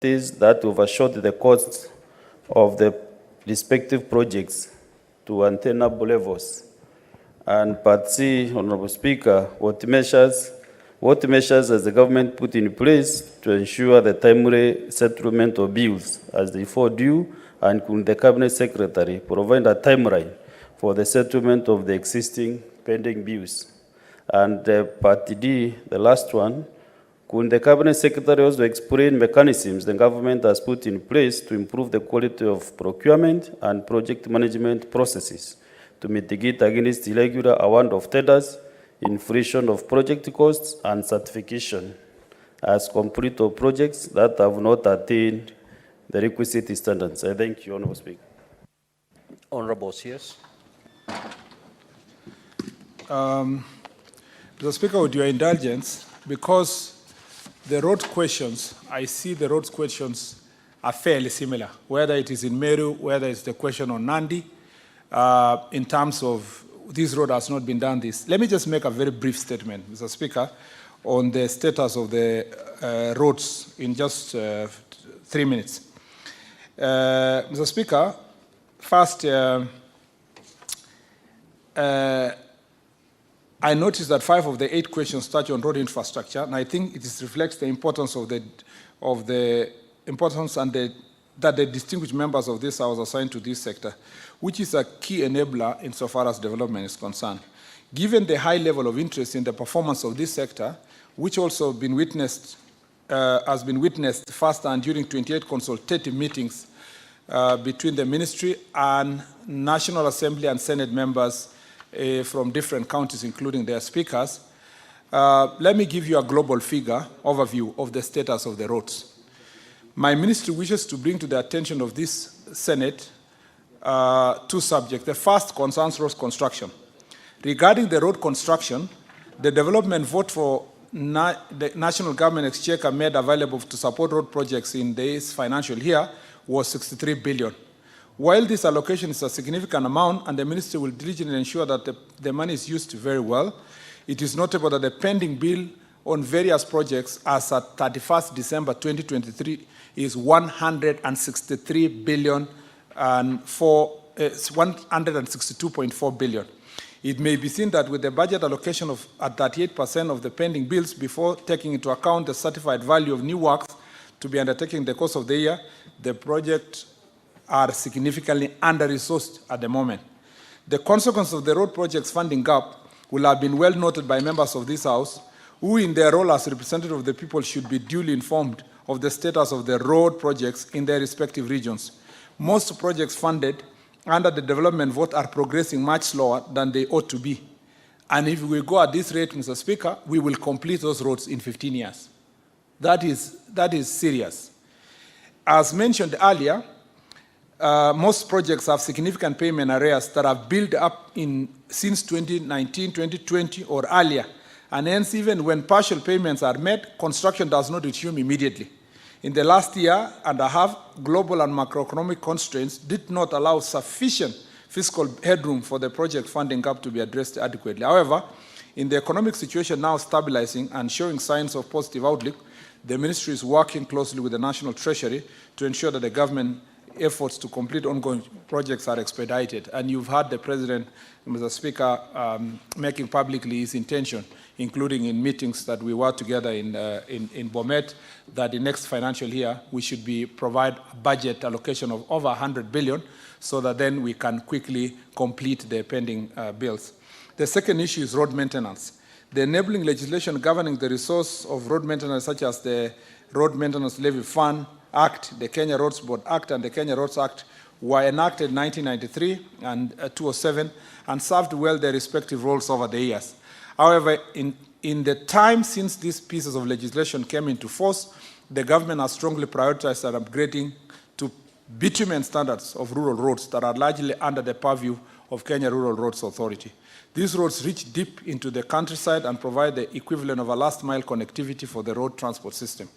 that overshot the costs of the respective projects to untenable levels. And Part C, Honorable Speaker, what measures has the government put in place to ensure the timely settlement of bills as they fall due, and could the Cabinet Secretary provide a timeline for the settlement of the existing pending bills? And Part D, the last one, could the Cabinet Secretary also explain mechanisms the government has put in place to improve the quality of procurement and project management processes to mitigate against irregular award of tenders, inflation of project costs, and certification as complete of projects that have not attained the requisite standards? I thank you, Honorable Speaker. Honorable Sears. Mr. Speaker, with your indulgence, because the road questions, I see the road questions are fairly similar, whether it is in Meru, whether it's the question on Nandi, in terms of this road has not been done this. Let me just make a very brief statement, Mr. Speaker, on the status of the roads in just 3 minutes. Mr. Speaker, first, I noticed that 5 of the 8 questions touch on road infrastructure, and I think it reflects the importance of the importance and that the distinguished members of this House assigned to this sector, which is a key enabler insofar as development is concerned. Given the high level of interest in the performance of this sector, which also has been witnessed first and during 28 consultative meetings between the Ministry and National Assembly and Senate members from different counties, including their speakers, let me give you a global figure overview of the status of the roads. My ministry wishes to bring to the attention of this Senate 2 subjects. The first concerns road construction. Regarding the road construction, the development vote for the National Government Exchequer made available to support road projects in this financial year was 63 billion. While this allocation is a significant amount and the ministry will diligently ensure that the money is used very well, it is notable that the pending bill on various projects as at 31st December 2023 is 163 billion and 162.4 billion. It may be seen that with the budget allocation of at 38% of the pending bills before taking into account the certified value of new works to be undertaken in the course of the year, the project are significantly under-resourced at the moment. The consequence of the road project's funding gap will have been well noted by members of this House, who in their role as representatives of the people should be duly informed of the status of the road projects in their respective regions. Most projects funded under the development vote are progressing much slower than they ought to be. And if we go at this rate, Mr. Speaker, we will complete those roads in 15 years. That is serious. As mentioned earlier, most projects have significant payment arrears that have built up since 2019, 2020, or earlier. And hence, even when partial payments are made, construction does not resume immediately. In the last year and a half, global and macroeconomic constraints did not allow sufficient fiscal headroom for the project funding gap to be addressed adequately. However, in the economic situation now stabilizing and showing signs of positive outlook, the Ministry is working closely with the National Treasury to ensure that the government efforts to complete ongoing projects are expedited. And you've heard the President, Mr. Speaker, making publicly his intention, including in meetings that we were together in Bomet, that the next financial year we should provide a budget allocation of over 100 billion so that then we can quickly complete the pending bills. The second issue is road maintenance. The enabling legislation governing the resource of road maintenance, such as the Road Maintenance Levy Fund Act, the Kenya Roads Board Act, and the Kenya Roads Act, were enacted in 1993 and 2007 and served well their respective roles over the years. However, in the time since these pieces of legislation came into force, the government has strongly prioritized and upgrading to bitumen standards of rural roads that are largely under the purview of Kenya Rural Roads Authority. These roads reach deep into the countryside and provide the equivalent of a last-mile connectivity for the road transport system.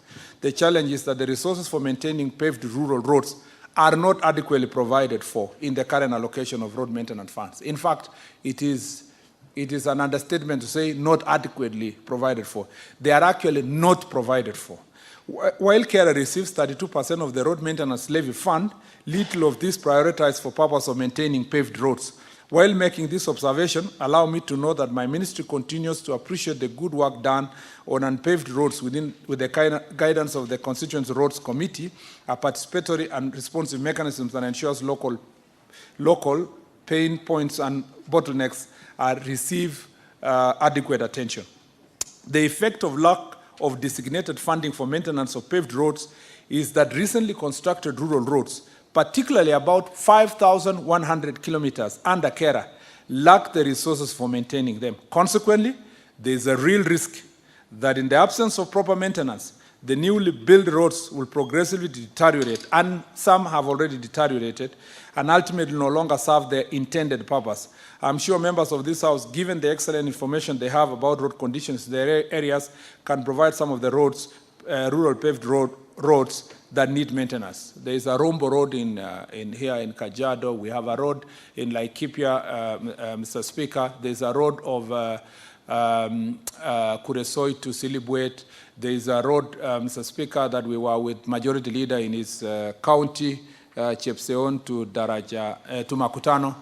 The challenge is that the resources for maintaining paved rural roads are not adequately provided for in the current allocation of road maintenance funds. In fact, it is an understatement to say not adequately provided for. They are actually not provided for. While KERA receives 32% of the road maintenance levy fund, little of this prioritized for purpose of maintaining paved roads. While making this observation, allow me to know that my ministry continues to appreciate the good work done on unpaved roads with the guidance of the Constituency Roads Committee, a participatory and responsive mechanism that ensures local pain points and bottlenecks receive adequate attention. The effect of lack of designated funding for maintenance of paved roads is that recently constructed rural roads, particularly about 5,100 kilometers under KERA, lack the resources for maintaining them. Consequently, there is a real risk that in the absence of proper maintenance, the newly built roads will progressively deteriorate, and some have already deteriorated, and ultimately no longer serve their intended purpose. I'm sure members of this House, given the excellent information they have about road conditions in their areas, can provide some of the roads, rural paved roads that need maintenance. There is a Rombo road here in Kajiado. We have a road in Laikipia, Mr. Speaker. There's a road of Kuresoi to Silibwet. There is a road, Mr. Speaker, that we were with Majority Leader in his county, Chepseon to Daraja, to Makutano.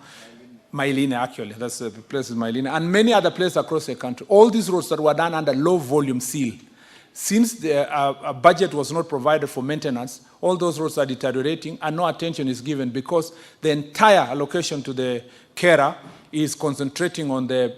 Mailine, actually, that's the place is Mailine, and many other places across the country. All these roads that were done under low volume seal. Since a budget was not provided for maintenance, all those roads are deteriorating and no attention is given because the entire allocation to the KERA is concentrating on the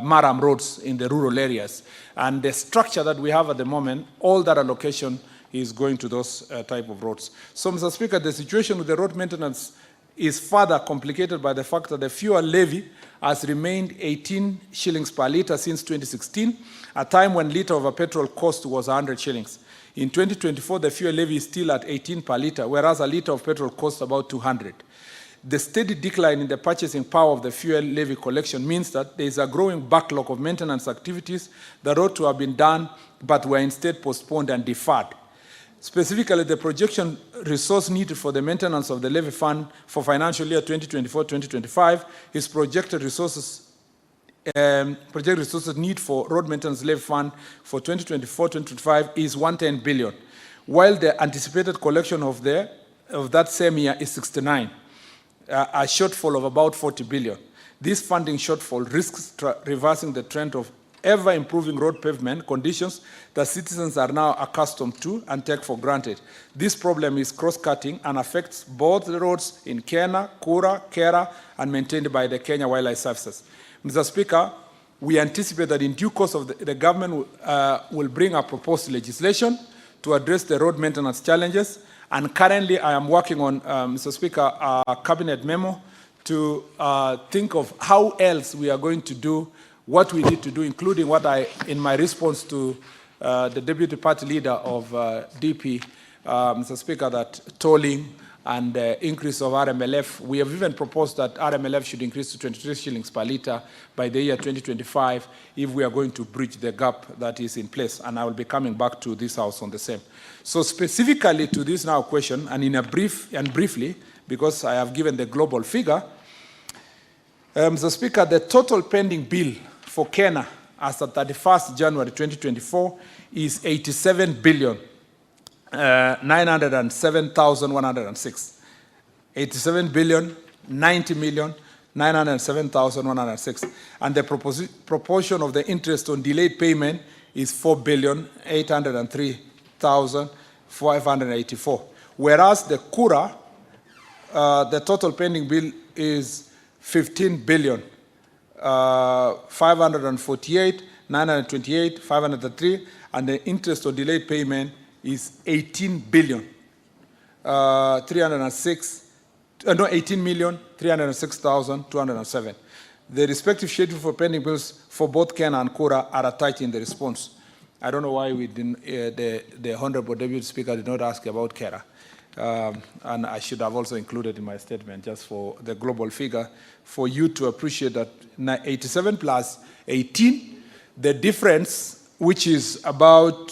Maram roads in the rural areas. And the structure that we have at the moment, all that allocation is going to those type of roads. So, Mr. Speaker, the situation with the road maintenance is further complicated by the fact that the fuel levy has remained 18 shillings per litre since 2016, a time when litre of a petrol cost was 100 shillings. In 2024, the fuel levy is still at 18 per litre, whereas a litre of petrol costs about 200. The steady decline in the purchasing power of the fuel levy collection means that there is a growing backlog of maintenance activities that ought to have been done, but were instead postponed and deferred. Specifically, the projection resource needed for the maintenance of the levy fund for financial year 2024-2025 is projected resources need for road maintenance levy fund for 2024-2025 is 110 billion, while the anticipated collection of that same year is 69, a shortfall of about 40 billion. This funding shortfall risks reversing the trend of ever-improving road pavement conditions that citizens are now accustomed to and take for granted. This problem is cross-cutting and affects both the roads in Kenya, Kura, Kera, and maintained by the Kenya Wildlife Services. Mr. Speaker, we anticipate that in due course the government will bring a proposed legislation to address the road maintenance challenges, and currently I am working on, Mr. Speaker, a cabinet memo to think of how else we are going to do what we need to do, including what in my response to the Deputy Party Leader of DP, Mr. Speaker, that tolling and increase of RMLF, we have even proposed that RMLF should increase to 23 shillings per litre by the year 2025 if we are going to bridge the gap that is in place, and I will be coming back to this House on the same. So specifically to this now question, and briefly, because I have given the global figure, Mr. Speaker, the total pending bill for Kenya as of 31st January 2024 is 87 billion 907,106. 87 billion 90 million 907,106. And the proportion of the interest on delayed payment is 4 billion 803,584. Whereas the Kura, the total pending bill is 15 billion 548, 928, 503, and the interest on delayed payment is 18 billion 18 million 306,207. The respective schedule for pending bills for both Kenya and Kura are attached in the response. I don't know why we didn't, the Honorable Deputy Speaker did not ask about Kera. And I should have also included in my statement, just for the global figure, for you to appreciate that 87 plus 18, the difference, which is about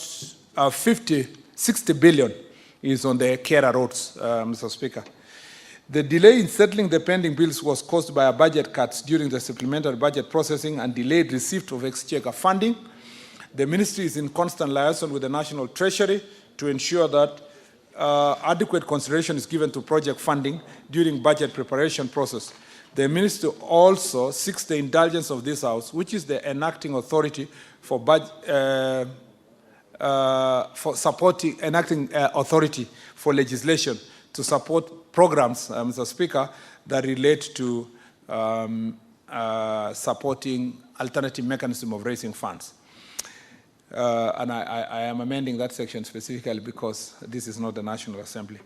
60 billion, is on the Kera roads, Mr. Speaker. The delay in settling the pending bills was caused by a budget cuts during the supplementary budget processing and delayed receipt of exchequer funding. The ministry is in constant liaison with the National Treasury to ensure that adequate consideration is given to project funding during budget preparation process. The ministry also seeks the indulgence of this House, which is the enacting authority for authority for legislation to support programs, Mr. Speaker, that relate to supporting alternative mechanism of raising funds. And I am amending that section specifically because this is not the National Assembly.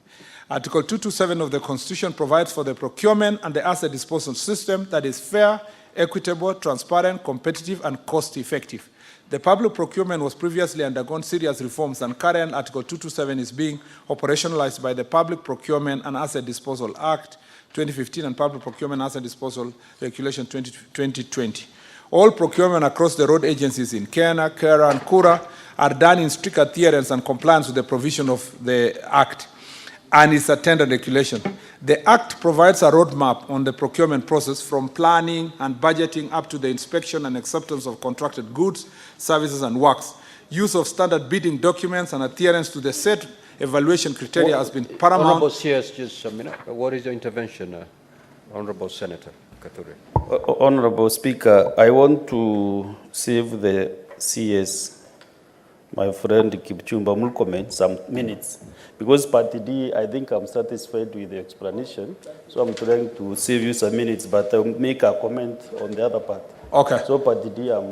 Article 227 of the Constitution provides for the procurement and the asset disposal system that is fair, equitable, transparent, competitive, and cost-effective. The public procurement was previously undergone serious reforms, and current Article 227 is being operationalized by the Public Procurement and Asset Disposal Act 2015 and Public Procurement and Asset Disposal Regulation 2020. All procurement across the road agencies in Kenya, Kera, and Kura are done in strict adherence and compliance with the provision of the Act and its attendant regulation. The Act provides a roadmap on the procurement process from planning and budgeting up to the inspection and acceptance of contracted goods, services, and works. Use of standard bidding documents and adherence to the set evaluation criteria has been paramount. Honorable CS, just a minute. What is your intervention, Honorable Senator Katuri? Honorable Speaker, I want to save the CS, my friend Kipchumba Murkomen, some minutes. Because Party D, I think I'm satisfied with the explanation. So I'm trying to save you some minutes, but I'll make a comment on the other part. Okay. So Party D, I'm